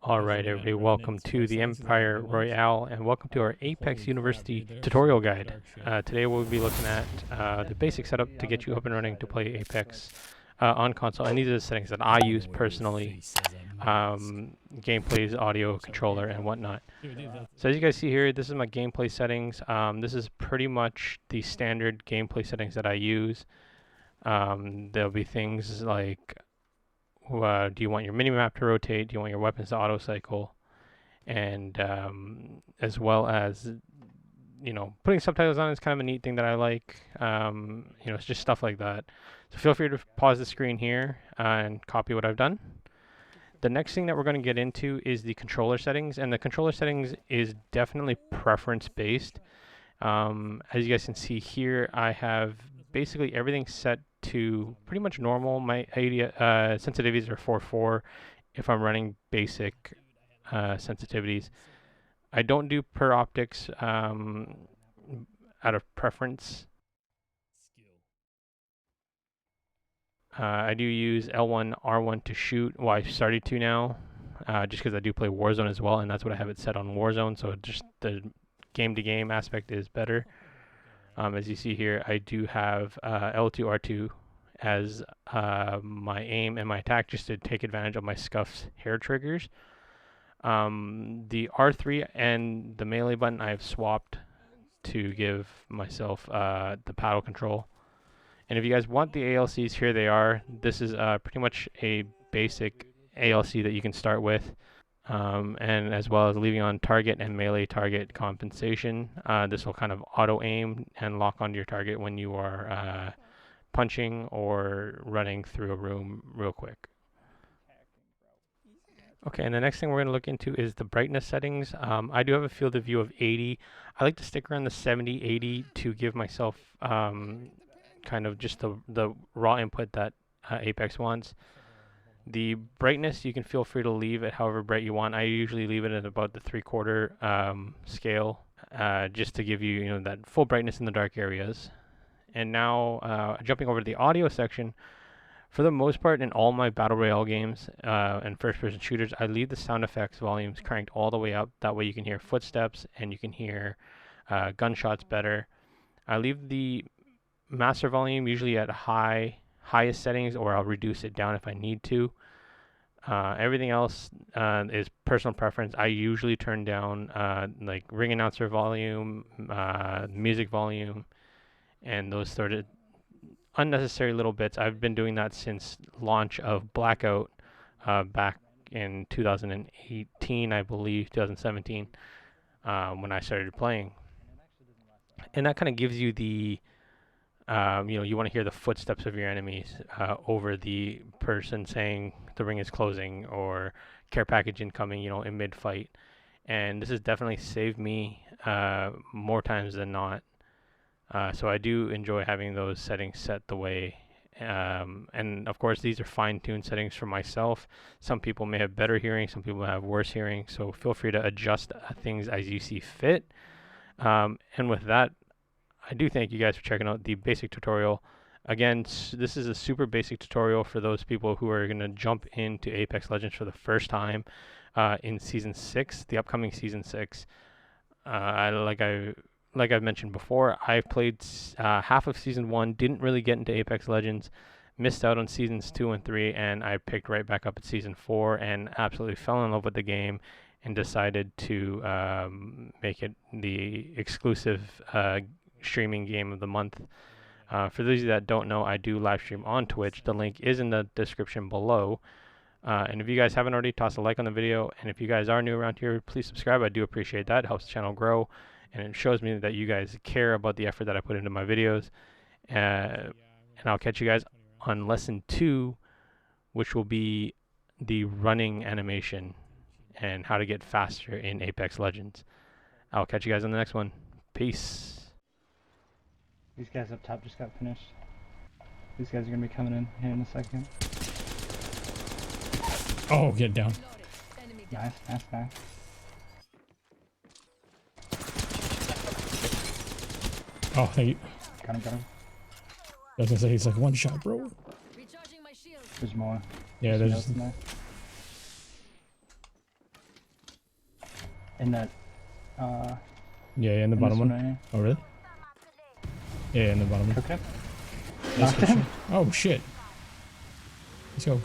Alright everybody, welcome to the Empire Royale and welcome to our Apex University tutorial guide. Today we'll be looking at the basic setup to get you up and running to play Apex on console. And these are the settings that I use personally. Gameplays, audio, controller, and whatnot. So as you guys see here, this is my gameplay settings. This is pretty much the standard gameplay settings that I use. There'll be things like do you want your minimap to rotate? Do you want your weapons to auto cycle? And as well as, putting subtitles on is kind of a neat thing that I like. It's just stuff like that. So feel free to pause the screen here and copy what I've done. The next thing that we're going to get into is the controller settings, and the controller settings is definitely preference based. As you guys can see here, I have basically everything set to pretty much normal. My sensitivities are 4:4 if I'm running basic sensitivities. I don't do per optics out of preference. I do use L1, R1 to shoot. Well, I started to now, just because I do play Warzone as well, and that's what I have it set on Warzone, so just the game-to-game aspect is better. As you see here, I do have L2, R2 as my aim and my attack, just to take advantage of my Scuff's hair triggers. The R3 and the melee button I have swapped to give myself the paddle control. And if you guys want the ALCs, here they are. This is pretty much a basic ALC that you can start with. And as well as leaving on target and melee target compensation. This will kind of auto aim and lock onto your target when you are punching or running through a room real quick. Okay, and the next thing we're going to look into is the brightness settings. I do have a field of view of 80. I like to stick around the 70, 80 to give myself kind of just the raw input that Apex wants. The brightness, you can feel free to leave it however bright you want. I usually leave it at about the 3/4 scale, just to give you, that full brightness in the dark areas. And now, jumping over to the audio section, for the most part in all my Battle Royale games and first-person shooters, I leave the sound effects volumes cranked all the way up. That way you can hear footsteps and you can hear gunshots better. I leave the master volume usually at highest settings, or I'll reduce it down if I need to. Everything else is personal preference. I usually turn down like ring announcer volume, music volume, and those sort of unnecessary little bits. I've been doing that since launch of Blackout back in 2018, I believe, 2017, when I started playing. And that kind of gives you the you want to hear the footsteps of your enemies over the person saying the ring is closing or care package incoming, in mid-fight. And this has definitely saved me more times than not. So I do enjoy having those settings set the way. And of course, these are fine-tuned settings for myself. Some people may have better hearing, some people have worse hearing. So feel free to adjust things as you see fit. And with that, I do thank you guys for checking out the basic tutorial. Again, this is a super basic tutorial for those people who are going to jump into Apex Legends for the first time in Season 6, the upcoming Season 6. Like I've mentioned before, I played half of Season 1, didn't really get into Apex Legends, missed out on Seasons 2 and 3, and I picked right back up at Season 4 and absolutely fell in love with the game and decided to make it the exclusive streaming game of the month. For those of you that don't know, I do live stream on Twitch. The link is in the description below. And if you guys haven't already, toss a like on the video. And if you guys are new around here, please subscribe. I do appreciate that. It helps the channel grow. And it shows me that you guys care about the effort that I put into my videos. And I'll catch you guys on Lesson 2, which will be the running animation and how to get faster in Apex Legends. I'll catch you guys on the next one. Peace. These guys up top just got finished. These guys are gonna be coming in here in a second. Oh, get down. Nice. Oh, thank you. Got him. I was gonna say, he's like one shot, bro. There's more. Yeah, there's. In that, Yeah, in the in bottom this one. right here. Oh, really? Yeah, in the bottom one. Cooked him. Nice Knocked good him. shot. Oh, shit. Let's go.